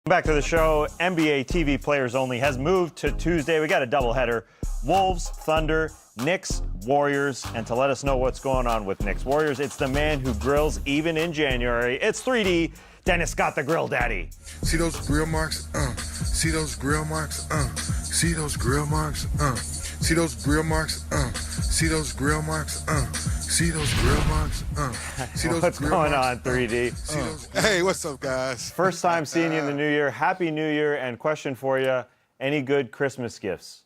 Back to the show. NBA TV Players Only has moved to Tuesday. We got a doubleheader. Wolves, Thunder, Knicks, Warriors. And to let us know what's going on with Knicks Warriors, it's the man who grills even in January. It's 3D, Dennis Scott, the Grill Daddy. See those grill marks? See those grill marks? See those grill marks? See those grill marks? See those grill marks? See those grill marks? See those What's grill going marks? on, 3D? Hey, what's up, guys? First time seeing you in the new year. Happy New Year. And question for you, any good Christmas gifts?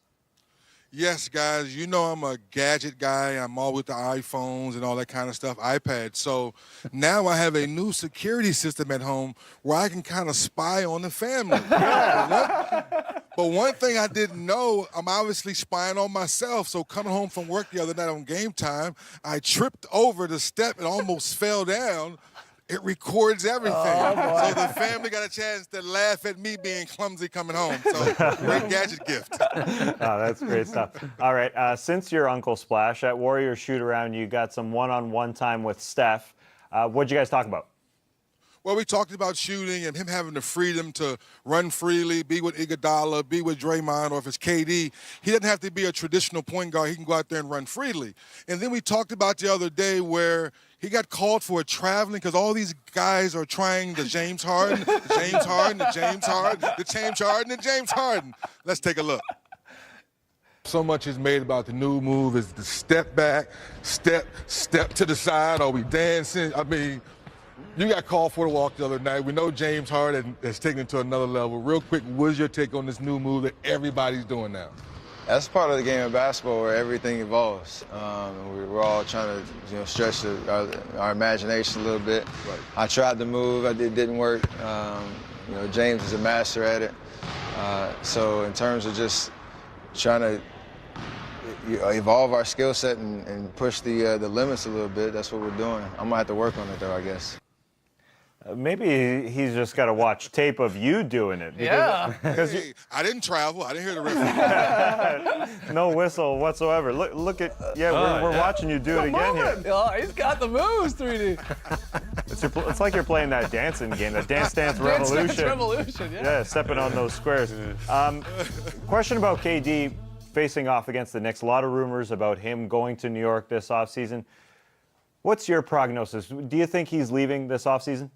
Yes, guys, you know I'm a gadget guy. I'm all with the iPhones and all that kind of stuff, iPads. So now I have a new security system at home where I can kind of spy on the family. But one thing I didn't know, I'm obviously spying on myself. So coming home from work the other night on game time, I tripped over the step and almost fell down. It records everything. So the family got a chance to laugh at me being clumsy coming home. So great gadget gift. Oh, that's great stuff. All right, since your Uncle Splash at Warriors Shoot Around, you got some one-on-one time with Steph. What'd you guys talk about? Well, we talked about shooting and him having the freedom to run freely, be with Iguodala, be with Draymond, or if it's KD, he doesn't have to be a traditional point guard. He can go out there and run freely. And then we talked about the other day where he got called for traveling because all these guys are trying the James Harden, the James Harden, the James Harden, the James Harden, the James Harden. Let's take a look. So much is made about the new move is the step back, step to the side. Are we dancing? I mean, you got called for the walk the other night. We know James Harden has taken it to another level. Real quick, what's your take on this new move that everybody's doing now? That's part of the game of basketball where everything evolves. We're all trying to, stretch our imagination a little bit. Right. I tried the move. It didn't work. James is a master at it. So in terms of just trying to evolve our skill set and push the limits a little bit, that's what we're doing. I'm gonna have to work on it though, I guess. Maybe he's just got to watch tape of you doing it. Because hey, I didn't travel. I didn't hear the referee. No whistle whatsoever. Look at, we're watching you do it again here. Oh, he's got the moves, 3D. It's like you're playing that dancing game, that Dance Dance Revolution. Dance Dance Revolution, yeah. Yeah, stepping on those squares. Question about KD facing off against the Knicks. A lot of rumors about him going to New York this offseason. What's your prognosis? Do you think he's leaving this offseason?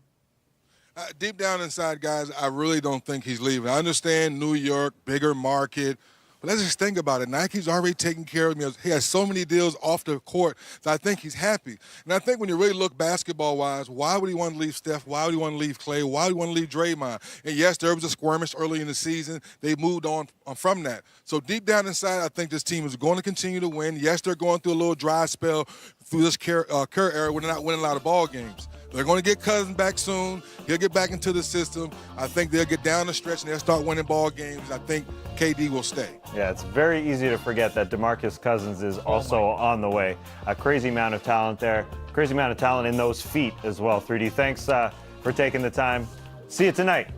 Deep down inside, guys, I really don't think he's leaving. I understand New York, bigger market, but let's just think about it. Nike's already taking care of him. He has so many deals off the court that I think he's happy. And I think when you really look basketball-wise, why would he want to leave Steph? Why would he want to leave Clay? Why would he want to leave Draymond? And yes, there was a skirmish early in the season. They moved on from that. So deep down inside, I think this team is going to continue to win. Yes, they're going through a little dry spell through this Kerr era when they're not winning a lot of ball games. They're going to get Cousins back soon. He'll get back into the system. I think they'll get down the stretch and they'll start winning ball games. I think KD will stay. Yeah, it's very easy to forget that DeMarcus Cousins is also on the way. A crazy amount of talent there. Crazy amount of talent in those feet as well. 3D, thanks for taking the time. See you tonight.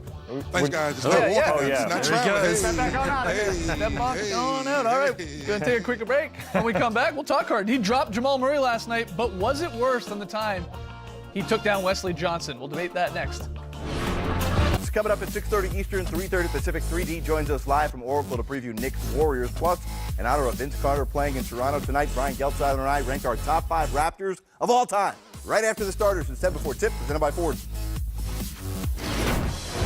Thanks, guys. It's not walking. It's not traveling. Step back on out. Step on out. All right, gonna take a quick break. When we come back, we'll talk hard. He dropped Jamal Murray last night, but was it worse than the time he took down Wesley Johnson? We'll debate that next. It's coming up at 6:30 Eastern, 3:30 Pacific. 3D joins us live from Oracle to preview Knicks Warriors. Plus, in honor of Vince Carter playing in Toronto tonight, Brian Geltzeiler and I ranked our top 5 Raptors of all time. Right after the starters and 7 before tip, presented by Ford.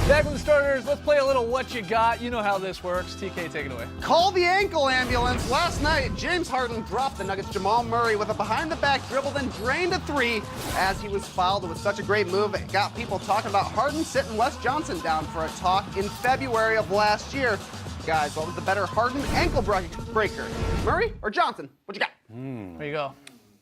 Back with the starters, let's play a little what you got. You know how this works. TK, take it away. Call the ankle ambulance. Last night, James Harden dropped the Nuggets' Jamal Murray with a behind-the-back dribble, then drained a 3 as he was fouled. It was such a great move. It got people talking about Harden sitting Wes Johnson down for a talk in February of last year. Guys, what was the better Harden ankle breaker? Murray or Johnson? What you got? There you go.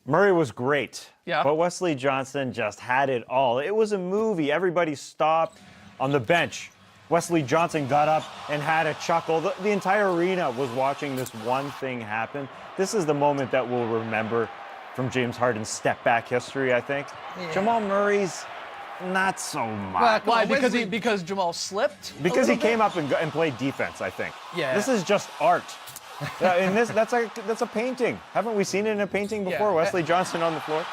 Murray was great. Yeah. But Wesley Johnson just had it all. It was a movie. Everybody stopped on the bench. Wesley Johnson got up and had a chuckle. The entire arena was watching this one thing happen. This is the moment that we'll remember from James Harden's step-back history, I think. Yeah. Jamal Murray's not so much. Why? Because Jamal slipped? Because he came up and played defense, I think. Yeah. This is just art. Yeah, and that's a painting. Haven't we seen it in a painting before? Yeah. Wesley Johnson on the floor.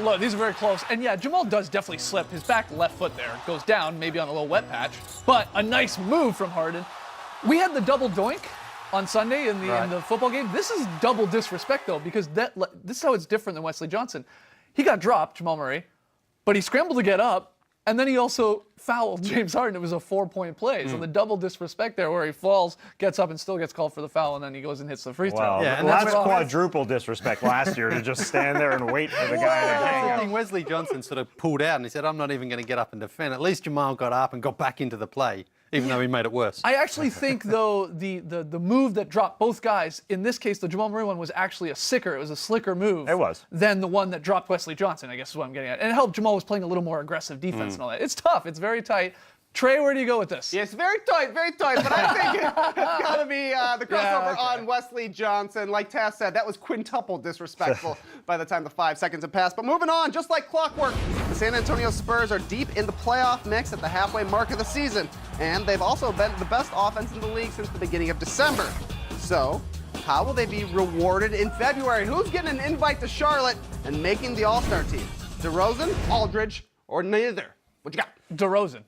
Look, these are very close. And yeah, Jamal does definitely slip. His back left foot there goes down, maybe on a little wet patch. But a nice move from Harden. We had the double doink on Sunday in the football game. This is double disrespect, though, because this is how it's different than Wesley Johnson. He got dropped, Jamal Murray, but he scrambled to get up, and then he also fouled James Harden. It was a 4-point play. So the double disrespect there where he falls, gets up, and still gets called for the foul, and then he goes and hits the free throw. Wow. Yeah, and that's quadruple disrespect last year to just stand there and wait for the guy to hang That's the up. thing. Wesley Johnson sort of pulled out and he said, I'm not even going to get up and defend. At least Jamal got up and got back into the play, even though he made it worse. I actually think, though, the move that dropped both guys, in this case, the Jamal Murray one was actually a sicker. It was a slicker move. It was. Than the one that dropped Wesley Johnson, I guess is what I'm getting at. And it helped Jamal was playing a little more aggressive defense and all that. It's tough. It's very tight. Trey, where do you go with this? Yeah, it's very tight, but I think it's got to be the crossover on Wesley Johnson. Like Taz said, that was quintuple disrespectful by the time the 5 seconds had passed. But moving on, just like clockwork, the San Antonio Spurs are deep in the playoff mix at the halfway mark of the season. And they've also been the best offense in the league since the beginning of December. So, how will they be rewarded in February? Who's getting an invite to Charlotte and making the All-Star team? DeRozan, Aldridge, or neither? What you got? DeRozan.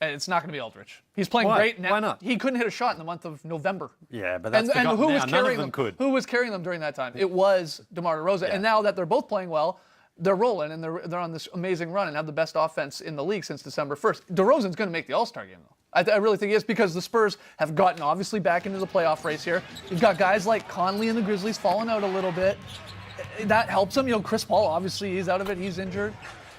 And it's not going to be Aldridge. He's playing Why? great now. Why not? He couldn't hit a shot in the month of November. Yeah, but that's and forgotten who now. was None carrying of them could. Who was carrying them during that time? It was DeMar DeRozan. Yeah. And now that they're both playing well, they're rolling and they're on this amazing run and have the best offense in the league since December 1st. DeRozan's going to make the All-Star game, though. I really think he is, because the Spurs have gotten obviously back into the playoff race here. You've got guys like Conley and the Grizzlies falling out a little bit. That helps them. You know, Chris Paul, obviously, he's out of it. He's injured.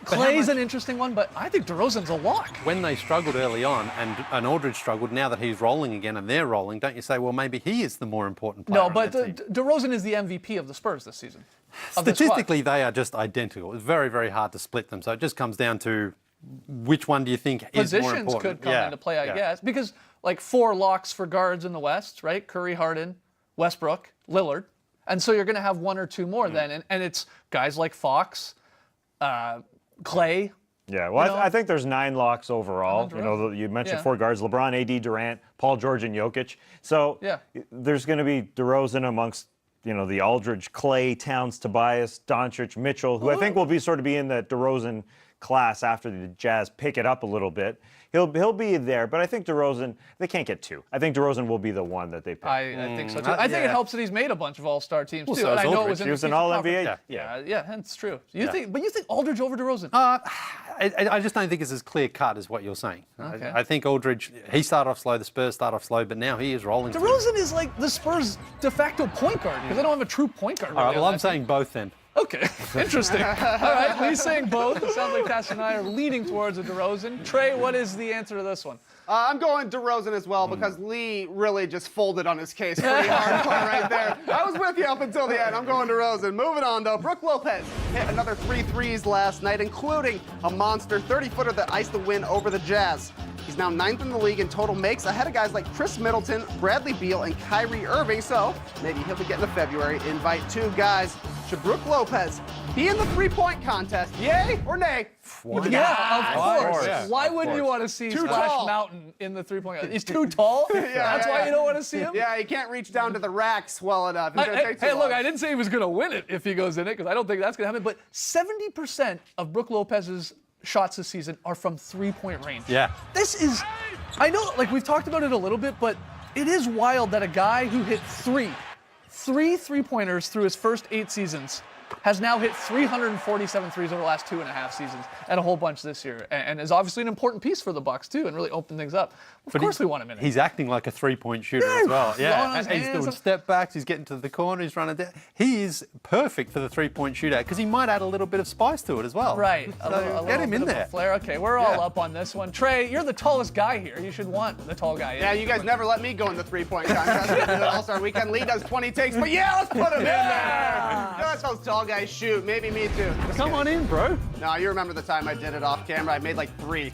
Clay's an interesting one, but I think DeRozan's a lock. When they struggled early on and Aldridge struggled, now that he's rolling again and they're rolling, don't you say, well, maybe he is the more important player? No, but on that team? DeRozan is the MVP of the Spurs this season. Statistically, they are just identical. It's very, very hard to split them. So it just comes down to which one do you think is more important? Positions could come into play, I guess, because like 4 locks for guards in the West, right? Curry, Harden, Westbrook, Lillard. And so you're going to have 1 or 2 more then. And it's guys like Fox, Clay. Yeah, well, I think there's 9 locks overall. You know, you mentioned 4 guards: LeBron, AD, Durant, Paul George, and Jokic. So there's going to be DeRozan amongst, you know, the Aldridge, Clay, Towns, Tobias, Doncic, Mitchell, who I think will be in that DeRozan class after the Jazz pick it up a little bit. He'll be there, but I think DeRozan, they can't get 2. I think DeRozan will be the one that they pick. I think so too. I think it helps that he's made a bunch of All-Star teams too. so And is I know it Aldridge. was in He was the an Eastern All-NBA. Conference. Yeah, that's true. You think Aldridge over DeRozan? I just don't think it's as clear-cut as what you're saying. Okay. I think Aldridge, he started off slow, the Spurs started off slow, but now he is rolling. DeRozan is like the Spurs' de facto point guard, because they don't have a true point guard. All right, really well, on I'm that team. saying both then. Okay, interesting. All right, Lee's saying both. It sounds like Tash and I are leaning towards a DeRozan. Trey, what is the answer to this one? I'm going DeRozan as well, because Lee really just folded on his case pretty hardcore right there. I was with you up until the end. I'm going DeRozan. Moving on, though. Brook Lopez hit another 3 threes last night, including a monster 30-footer that iced the win over the Jazz. He's now 9th in the league in total makes, ahead of guys like Chris Middleton, Bradley Beal, and Kyrie Irving. So maybe he'll be getting a February invite too, guys. Should Brook Lopez be in the 3-point contest? Yay or nay? Yeah, of course. Yeah, Why of wouldn't you course. want to see Too Splash tall. Mountain in the 3-point contest? He's too tall? That's why you don't want to see him? Yeah, he can't reach down to the racks well enough. It's gonna take too Hey, look, long. I didn't say he was going to win it if he goes in it, because I don't think that's going to happen. But 70% of Brook Lopez's shots this season are from 3-point range. Yeah. This is, I know, like we've talked about it a little bit, but it is wild that a guy who hit three 3-pointers through his first 8 seasons has now hit 347 threes over the last 2.5 seasons, and a whole bunch this year, and is obviously an important piece for the Bucks too, and really opened things up. Of course we want him in it. He's acting like a 3-point shooter as well. throwing Yeah, his he's hands doing up. step backs, he's getting to the corner, he's running down. He is perfect for the 3-point shootout, because he might add a little bit of spice to it as well. Right. So get him in there. Flair. Okay, we're all up on this one. Trey, you're the tallest guy here. You should want the tall guy in. Yeah, you guys never let me go in the 3-point contest in the All-Star Weekend. Lee does 20 takes, but yeah, let's put him in there. Let those tall guys shoot. Maybe me too. Just Come kidding. on in, bro. No, you remember the time I did it off camera? I made like 3.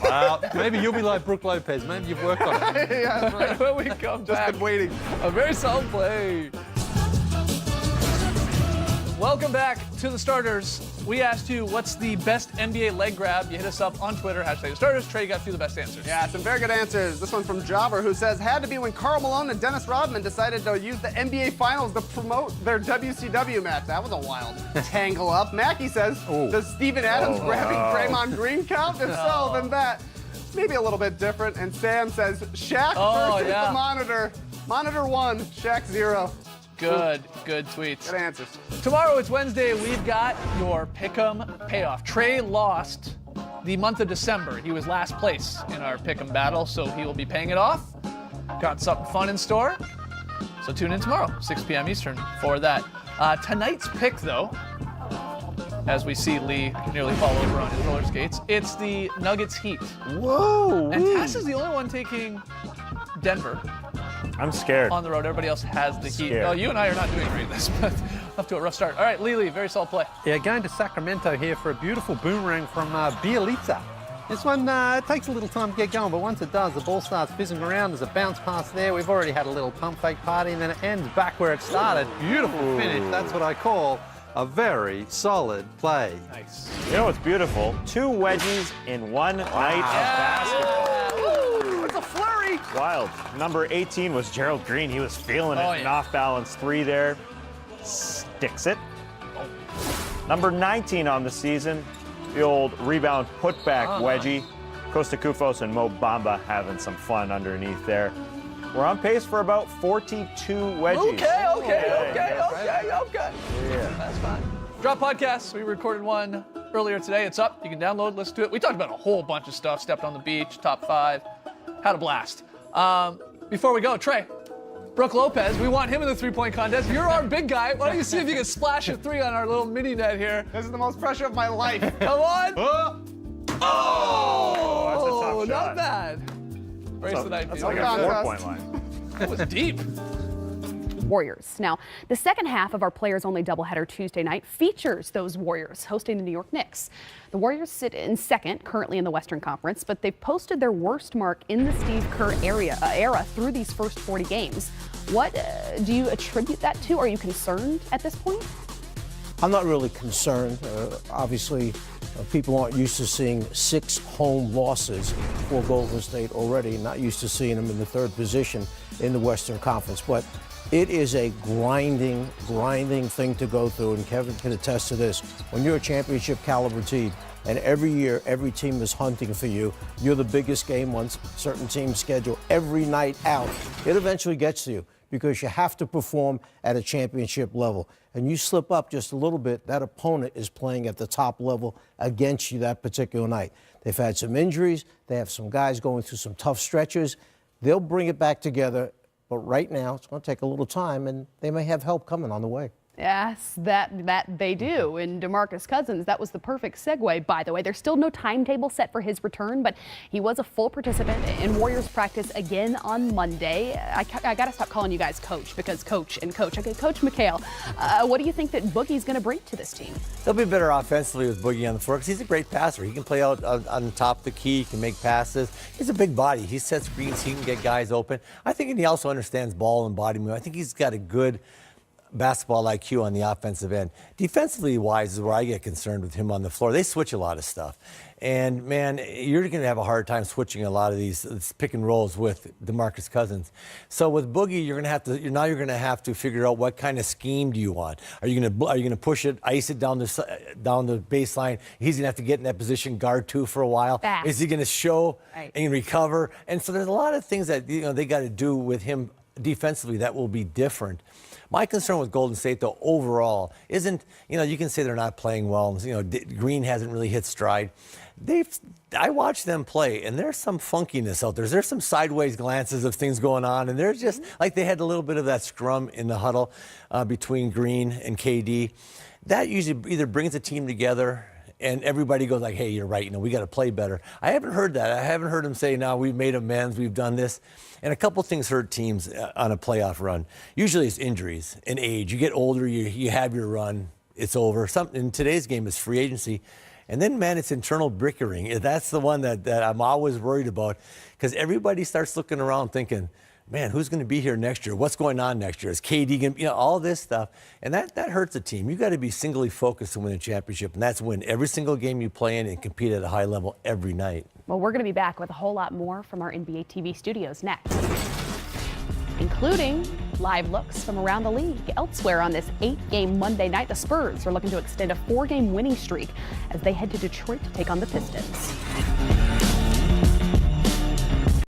Well, maybe you'll be like Brook Lopez. Maybe you've worked on it. Yeah, that's right. When we come back, been waiting. a very solid play. Welcome back to the starters. we asked you what's the best NBA leg grab. You hit us up on Twitter, #starters. Trey, you got a few of the best answers. Yeah, some very good answers. This one from Jobber, who says, had to be when Karl Malone and Dennis Rodman decided to use the NBA Finals to promote their WCW match. That was a wild tangle up. Mackie says, does Steven Adams grabbing Draymond Green count? If so, then that maybe a little bit different. And Sam says, Shaq versus the Monitor. Monitor 1, Shaq 0. Good tweets. Good answers. Tomorrow, it's Wednesday. We've got your Pick'em payoff. Trey lost the month of December. He was last place in our Pick'em battle, so he will be paying it off. Got something fun in store. So tune in tomorrow, 6 p.m. Eastern, for that. Tonight's pick, though, as we see Lee nearly fall over on his roller skates, it's the Nuggets Heat. Whoa! And Tess is the only one taking Denver. I'm scared. On the road, everybody else has the Heat. Scared. Well, you and I are not doing great at this, but off to a rough start. All right, Lee, very solid play. Yeah, going to Sacramento here for a beautiful boomerang from Bielitsa. This one takes a little time to get going, but once it does, the ball starts fizzing around. There's a bounce pass there. We've already had a little pump fake party, and then it ends back where it started. Beautiful finish. That's what I call a very solid play. Nice. You know what's beautiful? 2 wedgies in one night of basketball. Ooh, it's a flurry. Wild. Number 18 was Gerald Green. He was feeling it. Oh, An yeah. off-balance 3 there. Sticks it. Number 19 on the season, the old rebound putback wedgie. Costa Kufos and Mo Bamba having some fun underneath there. We're on pace for about 42 wedgies. Okay. Yeah. That's fine. Drop Podcasts. We recorded one earlier today. It's up. You can download, listen to it. We talked about a whole bunch of stuff. Stepped on the beach, top 5. Had a blast. Before we go, Trey, Brooke Lopez, we want him in the three-point contest. You're our big guy. Why don't you see if you can splash a 3 on our little mini net here? This is the most pressure of my life. Come on. Oh, that's a tough not shot. bad. Race the night. That's people. like a 4-point line. That was deep. Warriors. Now, the second half of our players-only doubleheader Tuesday night features those Warriors hosting the New York Knicks. The Warriors sit in second, currently in the Western Conference, but they've posted their worst mark in the Steve Kerr era through these first 40 games. What do you attribute that to? Are you concerned at this point? I'm not really concerned. Obviously, people aren't used to seeing 6 home losses for Golden State already, not used to seeing them in the 3rd position in the Western Conference. But it is a grinding thing to go through, and Kevin can attest to this. When you're a championship caliber team, and every year, every team is hunting for you, you're the biggest game on certain teams' schedule every night out, it eventually gets to you because you have to perform at a championship level. And you slip up just a little bit, that opponent is playing at the top level against you that particular night. They've had some injuries. They have some guys going through some tough stretches. They'll bring it back together. But right now, it's going to take a little time, and they may have help coming on the way. Yes, that they do. And DeMarcus Cousins, that was the perfect segue, by the way. There's still no timetable set for his return, but he was a full participant in Warriors practice again on Monday. I got to stop calling you guys coach, because coach and coach. Okay, Coach McHale, what do you think that Boogie's going to bring to this team? They'll be better offensively with Boogie on the floor because he's a great passer. He can play out on top of the key. He can make passes. He's a big body. He sets screens. He can get guys open. I think he also understands ball and body movement. I think he's got a good basketball IQ on the offensive end. Defensively wise is where I get concerned with him on the floor. They switch a lot of stuff. And man, you're going to have a hard time switching a lot of these pick and rolls with DeMarcus Cousins. So with Boogie, you're going to have to figure out what kind of scheme do you want. Are you going to push it, ice it down the baseline? He's going to have to get in that position, guard 2 for a while. Fast. Is he going to show and recover? And so there's a lot of things that they got to do with him defensively that will be different. My concern with Golden State, though, overall, isn't, you can say they're not playing well. Green hasn't really hit stride. I watch them play, and there's some funkiness out there. There's some sideways glances of things going on, and they're just like they had a little bit of that scrum in the huddle between Green and KD. That usually either brings a team together and everybody goes like, hey, you're right, we got to play better. I haven't heard that. I haven't heard them say, no, we've made amends, we've done this. And a couple things hurt teams on a playoff run. Usually it's injuries and age. You get older, you have your run, it's over. In today's game, it's free agency. And then, man, it's internal bickering. That's the one that I'm always worried about, because everybody starts looking around thinking, man, who's going to be here next year? What's going on next year? Is KD going to, all this stuff? And that hurts a team. You got to be singly focused to win a championship, and that's win every single game you play in and compete at a high level every night. Well, we're going to be back with a whole lot more from our NBA TV studios next, including live looks from around the league. Elsewhere on this 8-game Monday night, the Spurs are looking to extend a 4-game winning streak as they head to Detroit to take on the Pistons.